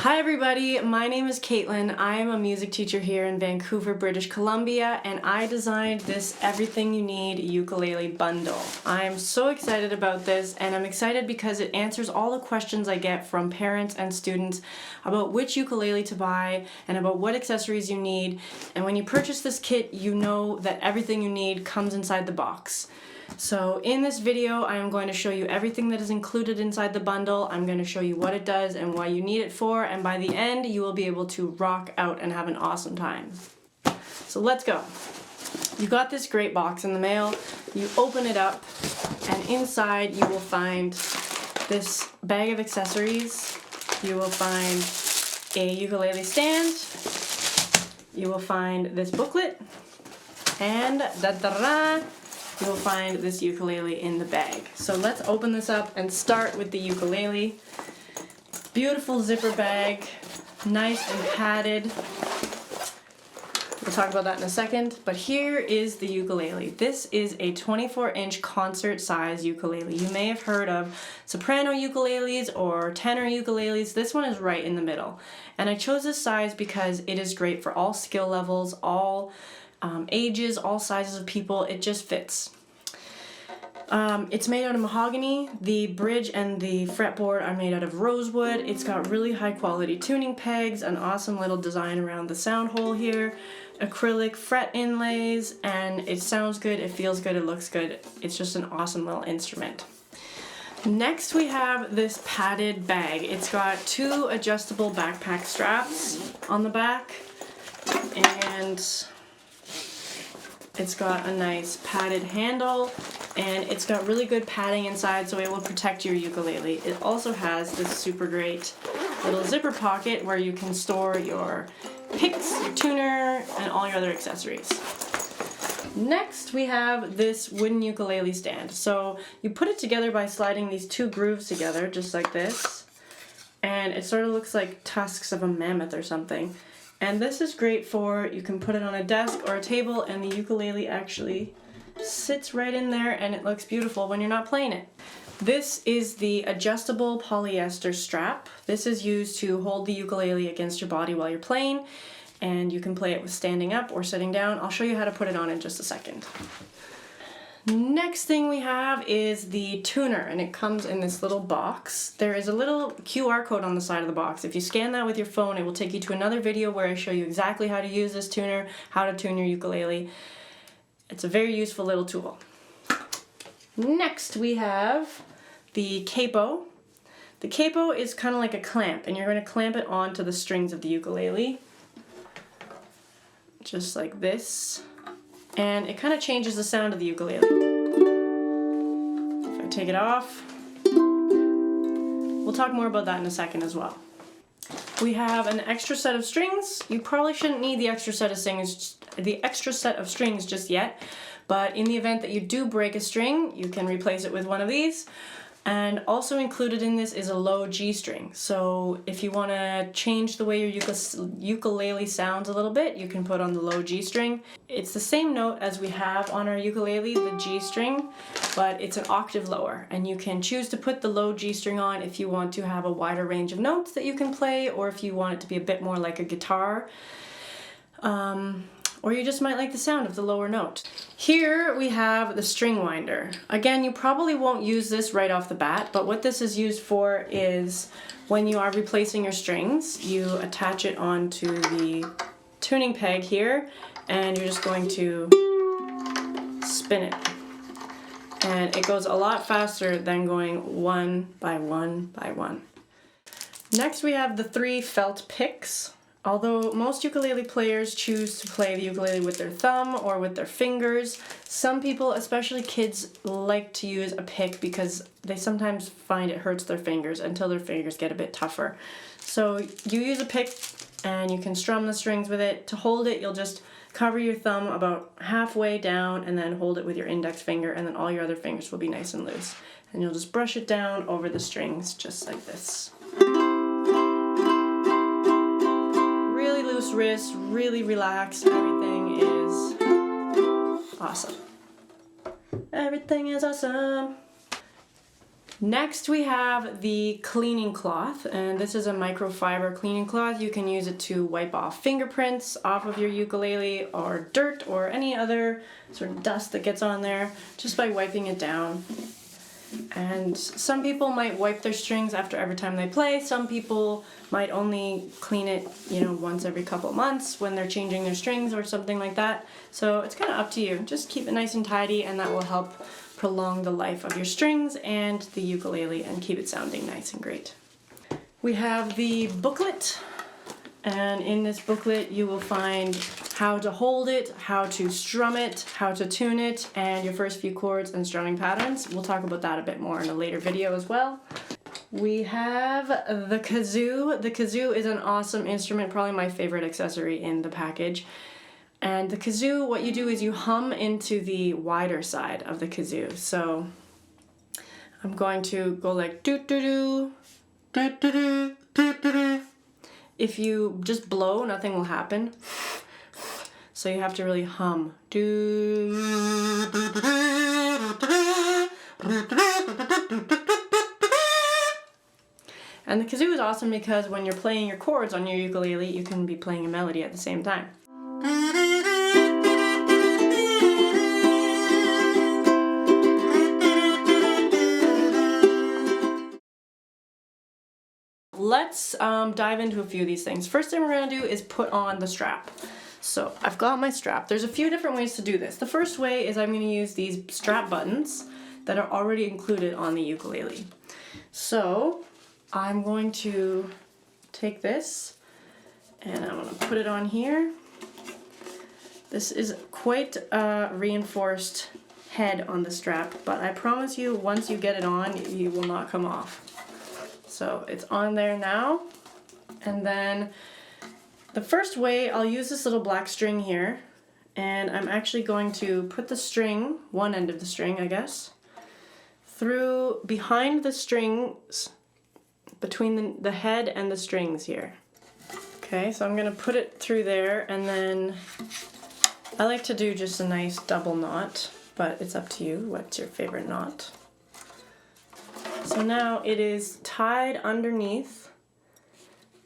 Hi everybody, my name is Kaitlin. I am a music teacher here in Vancouver, British Columbia, and I designed this Everything You Need Ukulele Bundle. I am so excited about this, and I'm excited because it answers all the questions I get from parents and students about which ukulele to buy and about what accessories you need. And when you purchase this kit, you know that everything you need comes inside the box. So in this video, I am going to show you everything that is included inside the bundle. I'm going to show you what it does and why you need it for, and by the end, you will be able to rock out and have an awesome time. So let's go. You got this great box in the mail. You open it up, and inside you will find this bag of accessories. You will find a ukulele stand. You will find this booklet, and you will find this ukulele in the bag. So let's open this up and start with the ukulele. Beautiful zipper bag, nice and padded. We'll talk about that in a second, but here is the ukulele. This is a 24-inch concert size ukulele. You may have heard of soprano ukuleles or tenor ukuleles. This one is right in the middle. And I chose this size because it is great for all skill levels, all ages, all sizes of people. It just fits. It's made out of mahogany. The bridge and the fretboard are made out of rosewood. It's got really high quality tuning pegs, an awesome little design around the sound hole here, acrylic fret inlays, and it sounds good, it feels good, it looks good. It's just an awesome little instrument. Next we have this padded bag. It's got two adjustable backpack straps on the back, and it's got a nice padded handle, and it's got really good padding inside, so it will protect your ukulele. It also has this super great little zipper pocket where you can store your picks, your tuner, and all your other accessories. Next, we have this wooden ukulele stand. So you put it together by sliding these two grooves together, just like this, and it sort of looks like tusks of a mammoth or something. And this is great for, you can put it on a desk or a table, and the ukulele actually sits right in there, and it looks beautiful when you're not playing it. This is the adjustable polyester strap. This is used to hold the ukulele against your body while you're playing, and you can play it with standing up or sitting down. I'll show you how to put it on in just a second. Next thing we have is the tuner, and it comes in this little box. There is a little QR code on the side of the box. If you scan that with your phone, it will take you to another video where I show you exactly how to use this tuner, how to tune your ukulele. It's a very useful little tool. Next we have the capo. The capo is kind of like a clamp, and you're going to clamp it onto the strings of the ukulele, just like this. And it kind of changes the sound of the ukulele. If I take it off, we'll talk more about that in a second as well. We have an extra set of strings. You probably shouldn't need the extra set of strings just yet, but in the event that you do break a string, you can replace it with one of these. And also included in this is a low G string. So if you want to change the way your ukulele sounds a little bit, you can put on the low G string. It's the same note as we have on our ukulele, the G string, but it's an octave lower. And you can choose to put the low G string on if you want to have a wider range of notes that you can play, or if you want it to be a bit more like a guitar. Or you just might like the sound of the lower note. Here we have the string winder. Again, you probably won't use this right off the bat, but what this is used for is when you are replacing your strings, you attach it onto the tuning peg here, and you're just going to spin it. And it goes a lot faster than going one by one by one. Next we have the 3 felt picks. Although most ukulele players choose to play the ukulele with their thumb or with their fingers, some people, especially kids, like to use a pick because they sometimes find it hurts their fingers until their fingers get a bit tougher. So you use a pick and you can strum the strings with it. To hold it, you'll just cover your thumb about halfway down and then hold it with your index finger, and then all your other fingers will be nice and loose. And you'll just brush it down over the strings just like this. Loose wrist, really relaxed, everything is awesome. Everything is awesome. Next we have the cleaning cloth, and this is a microfiber cleaning cloth. You can use it to wipe off fingerprints off of your ukulele or dirt or any other sort of dust that gets on there just by wiping it down. And some people might wipe their strings after every time they play. Some people might only clean it, once every couple months when they're changing their strings or something like that. So it's kind of up to you. Just keep it nice and tidy, and that will help prolong the life of your strings and the ukulele and keep it sounding nice and great. We have the booklet, and in this booklet you will find how to hold it, how to strum it, how to tune it, and your first few chords and strumming patterns. We'll talk about that a bit more in a later video as well. We have the kazoo. The kazoo is an awesome instrument, probably my favorite accessory in the package. And the kazoo, what you do is you hum into the wider side of the kazoo. So I'm going to go like doo doo doo, doo doo doo, doo doo doo. If you just blow, nothing will happen. So you have to really hum. And the kazoo is awesome because when you're playing your chords on your ukulele, you can be playing a melody at the same time. Let's dive into a few of these things. First thing we're going to do is put on the strap. So I've got my strap. There's a few different ways to do this. The first way is I'm going to use these strap buttons that are already included on the ukulele. So I'm going to take this and I'm going to put it on here. This is quite a reinforced head on the strap, but I promise you once you get it on, you will not come off. So it's on there now, and then the first way I'll use this little black string here, and I'm actually going to put the string, one end of the string I guess, through behind the strings, between the head and the strings here. Okay, so I'm going to put it through there, and then I like to do just a nice double knot, but it's up to you. What's your favorite knot? So now it is tied underneath,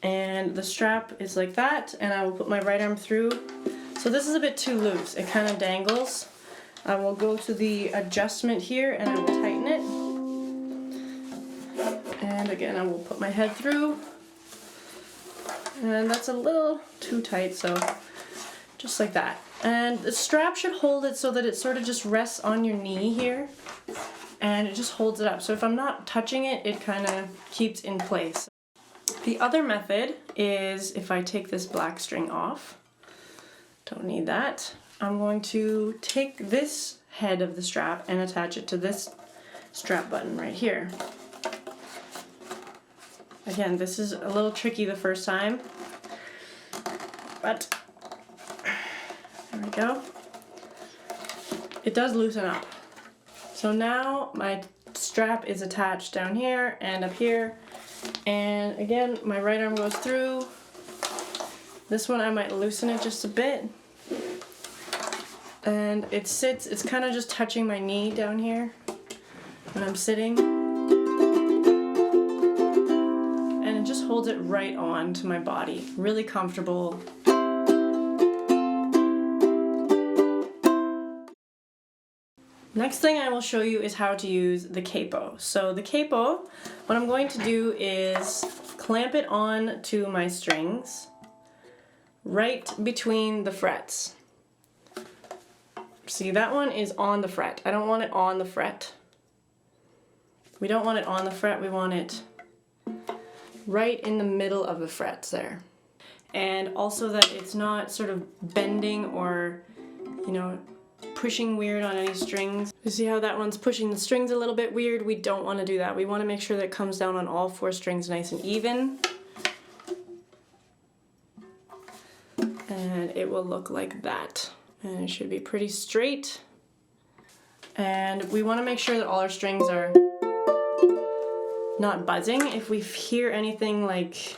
and the strap is like that, and I will put my right arm through. So this is a bit too loose, it kind of dangles. I will go to the adjustment here and I will tighten it. And again, I will put my head through, and that's a little too tight, so just like that. And the strap should hold it so that it sort of just rests on your knee here. And it just holds it up. So if I'm not touching it, it kind of keeps in place. The other method is if I take this black string off, don't need that, I'm going to take this head of the strap and attach it to this strap button right here. Again, this is a little tricky the first time, but there we go. It does loosen up. So now my strap is attached down here and up here, and again my right arm goes through. This one I might loosen it just a bit, and it sits, it's kind of just touching my knee down here when I'm sitting, and it just holds it right on to my body. Really comfortable. Next thing I will show you is how to use the capo. So the capo, what I'm going to do is clamp it on to my strings right between the frets. See, that one is on the fret. I don't want it on the fret. We don't want it on the fret, we want it right in the middle of the frets there. And also that it's not sort of bending or, pushing weird on any strings. You see how that one's pushing the strings a little bit weird? We don't want to do that. We want to make sure that it comes down on all four strings nice and even. And it will look like that. And it should be pretty straight. And we want to make sure that all our strings are not buzzing. If we hear anything like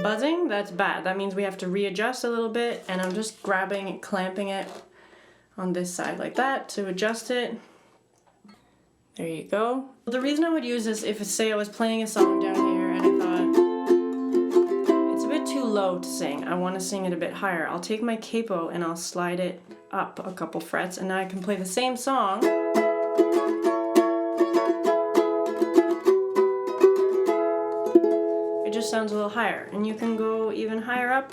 buzzing, that's bad. That means we have to readjust a little bit, and I'm just grabbing it, clamping it on this side like that to adjust it. There you go. The reason I would use this if, say, I was playing a song down here and I thought it's a bit too low to sing, I want to sing it a bit higher, I'll take my capo and I'll slide it up a couple frets, and now I can play the same song. It just sounds a little higher, and you can go even higher up.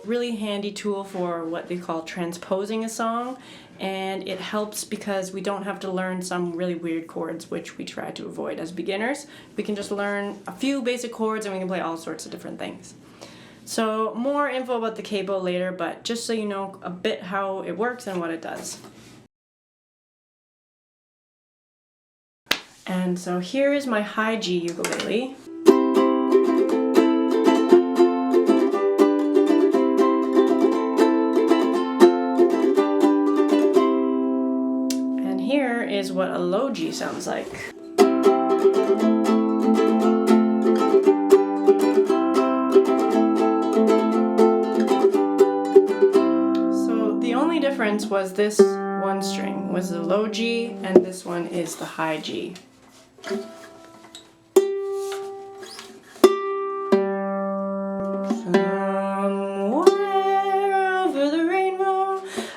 Really handy tool for what they call transposing a song, and it helps because we don't have to learn some really weird chords, which we try to avoid as beginners. We can just learn a few basic chords and we can play all sorts of different things. So more info about the capo later, but just so you know a bit how it works and what it does. And so here is my high G ukulele. Here is what a low G sounds like. So the only difference was this one string was the low G, and this one is the high G.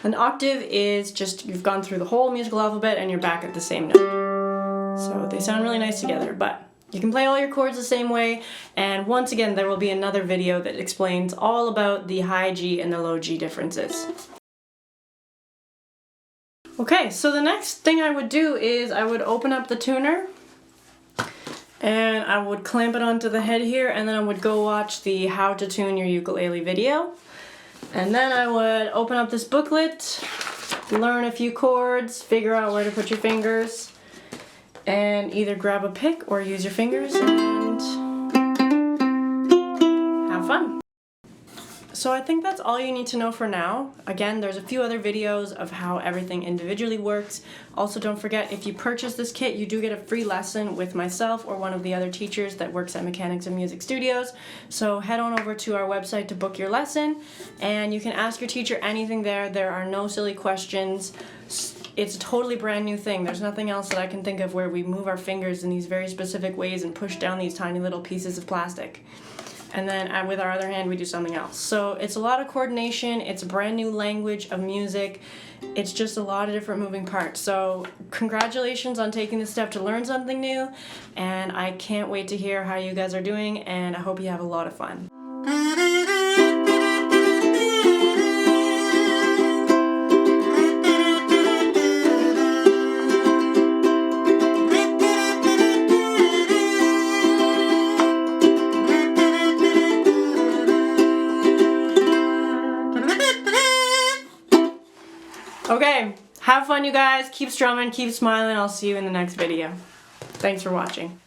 An octave is just, you've gone through the whole musical alphabet and you're back at the same note. So they sound really nice together, but you can play all your chords the same way, and once again there will be another video that explains all about the high G and the low G differences. Okay, so the next thing I would do is I would open up the tuner and I would clamp it onto the head here, and then I would go watch the How to Tune Your Ukulele video. And then I would open up this booklet, learn a few chords, figure out where to put your fingers, and either grab a pick or use your fingers and have fun. So I think that's all you need to know for now. Again, there's a few other videos of how everything individually works. Also, don't forget, if you purchase this kit, you do get a free lesson with myself or one of the other teachers that works at Mechanics and Music Studios. So head on over to our website to book your lesson, and you can ask your teacher anything there. There are no silly questions. It's a totally brand new thing. There's nothing else that I can think of where we move our fingers in these very specific ways and push down these tiny little pieces of plastic. And then with our other hand we do something else. So it's a lot of coordination, it's a brand new language of music, it's just a lot of different moving parts. So congratulations on taking the step to learn something new, and I can't wait to hear how you guys are doing, and I hope you have a lot of fun. Okay, have fun you guys, keep strumming, keep smiling, I'll see you in the next video. Thanks for watching.